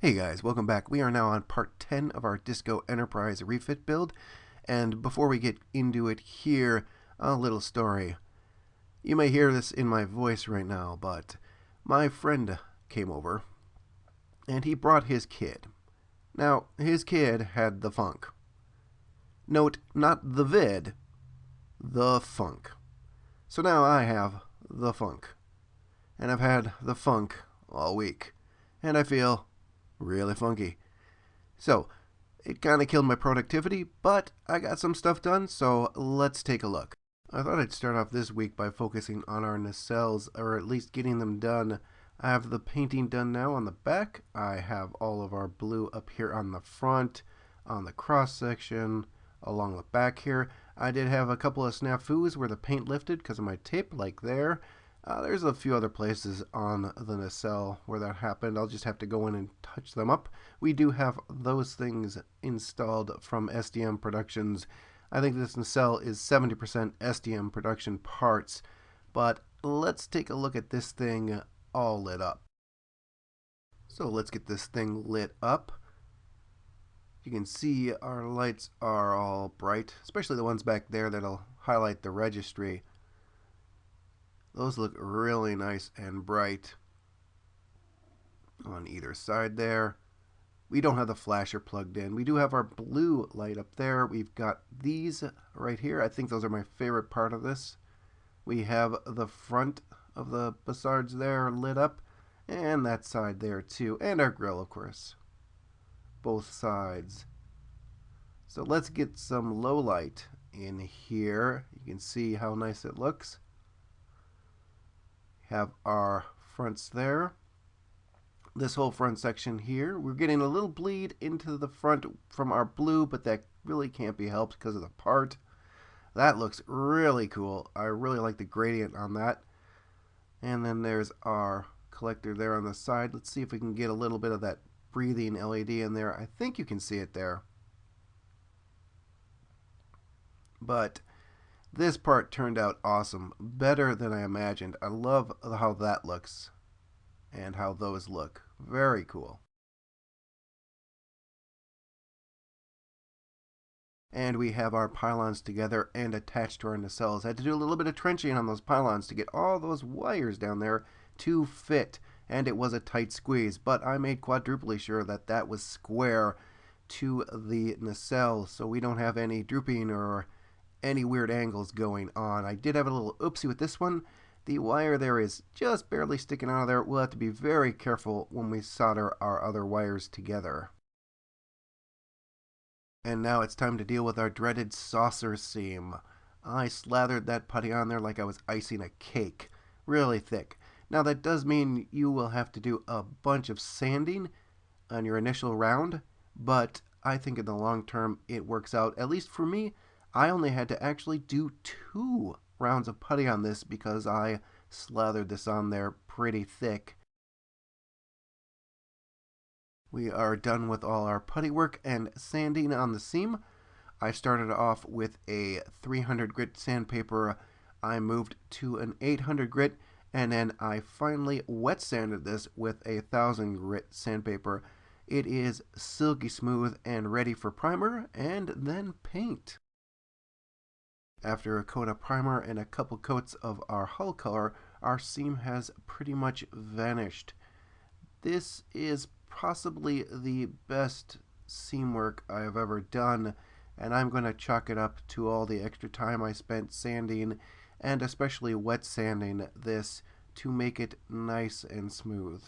Hey guys, welcome back. We are now on part 10 of our Disco Enterprise refit build, and before we get into it here, a little story. You may hear this in my voice right now, but my friend came over, and he brought his kid. Now, his kid had the funk. Note, not the vid, the funk. So now I have the funk, and I've had the funk all week, and I feel really funky. So, it kind of killed my productivity, but I got some stuff done, so let's take a look. I thought I'd start off this week by focusing on our nacelles, or at least getting them done. I have the painting done now on the back. I have all of our blue up here on the front, on the cross section, along the back here. I did have a couple of snafus where the paint lifted because of my tape, like there. There's a few other places on the nacelle where that happened. I'll just have to go in and touch them up. We do have those things installed from SDM Productions. I think this nacelle is 70% SDM production parts, but let's take a look at this thing all lit up. So let's get this thing lit up. You can see our lights are all bright, especially the ones back there that'll highlight the registry. Those look really nice and bright on either side there. We don't have the flasher plugged in. We do have our blue light up there. We've got these right here. I think those are my favorite part of this. We have the front of the Bassards there lit up, and that side there too, and our grill, of course. Both sides. So let's get some low light in here. You can see how nice it looks. Have our fronts there. This whole front section here, we're getting a little bleed into the front from our blue, but that really can't be helped because of the part. That looks really cool. I really like the gradient on that. And then there's our collector there on the side. Let's see if we can get a little bit of that breathing LED in there. I think you can see it there. But this part turned out awesome, better than I imagined. I love how that looks and how those look. Very cool. And we have our pylons together and attached to our nacelles. I had to do a little bit of trenching on those pylons to get all those wires down there to fit, and it was a tight squeeze, but I made quadruply sure that that was square to the nacelle so we don't have any drooping or any weird angles going on. I did have a little oopsie with this one. The wire there is just barely sticking out of there. We'll have to be very careful when we solder our other wires together. And now it's time to deal with our dreaded saucer seam. I slathered that putty on there like I was icing a cake. Really thick. Now that does mean you will have to do a bunch of sanding on your initial round, but I think in the long term it works out. At least for me, I only had to actually do 2 rounds of putty on this because I slathered this on there pretty thick. We are done with all our putty work and sanding on the seam. I started off with a 300 grit sandpaper. I moved to an 800 grit, and then I finally wet sanded this with a 1000 grit sandpaper. It is silky smooth and ready for primer and then paint. After a coat of primer and a couple coats of our hull color, our seam has pretty much vanished. This is possibly the best seam work I have ever done, and I'm going to chalk it up to all the extra time I spent sanding and especially wet sanding this to make it nice and smooth.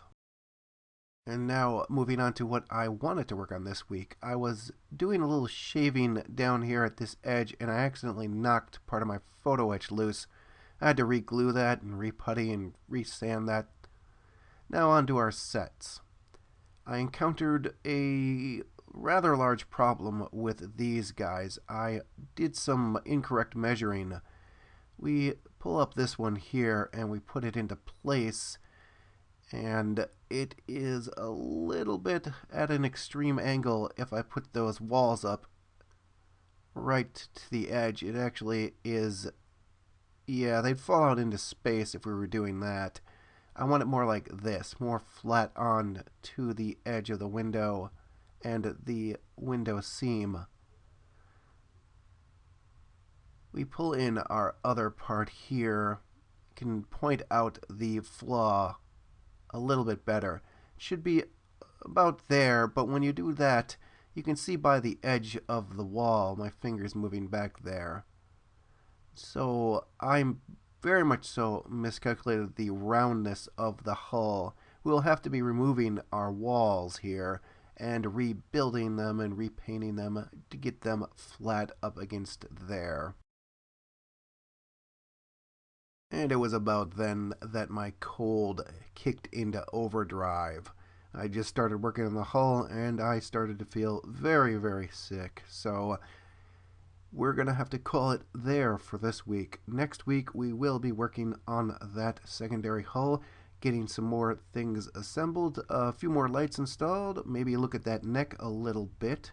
And now, moving on to what I wanted to work on this week. I was doing a little shaving down here at this edge, and I accidentally knocked part of my photo etch loose. I had to re-glue that and re-putty and re-sand that. Now on to our sets. I encountered a rather large problem with these guys. I did some incorrect measuring. We pull up this one here, and we put it into place, and it is a little bit at an extreme angle. If I put those walls up right to the edge, it actually is, yeah, they'd fall out into space if we were doing that. I want it more like this, more flat on to the edge of the window and the window seam. We pull in our other part here, can point out the flaw a little bit better. It should be about there, but when you do that, you can see by the edge of the wall, my finger's moving back there. So I'm very much so miscalculated the roundness of the hull. We'll have to be removing our walls here and rebuilding them and repainting them to get them flat up against there. And it was about then that my cold kicked into overdrive. I just started working on the hull and I started to feel very, very sick. So we're going to have to call it there for this week. Next week we will be working on that secondary hull, getting some more things assembled, a few more lights installed, maybe look at that neck a little bit.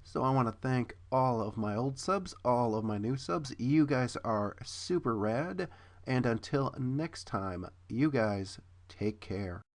So I want to thank all of my old subs, all of my new subs. You guys are super rad. And until next time, you guys take care.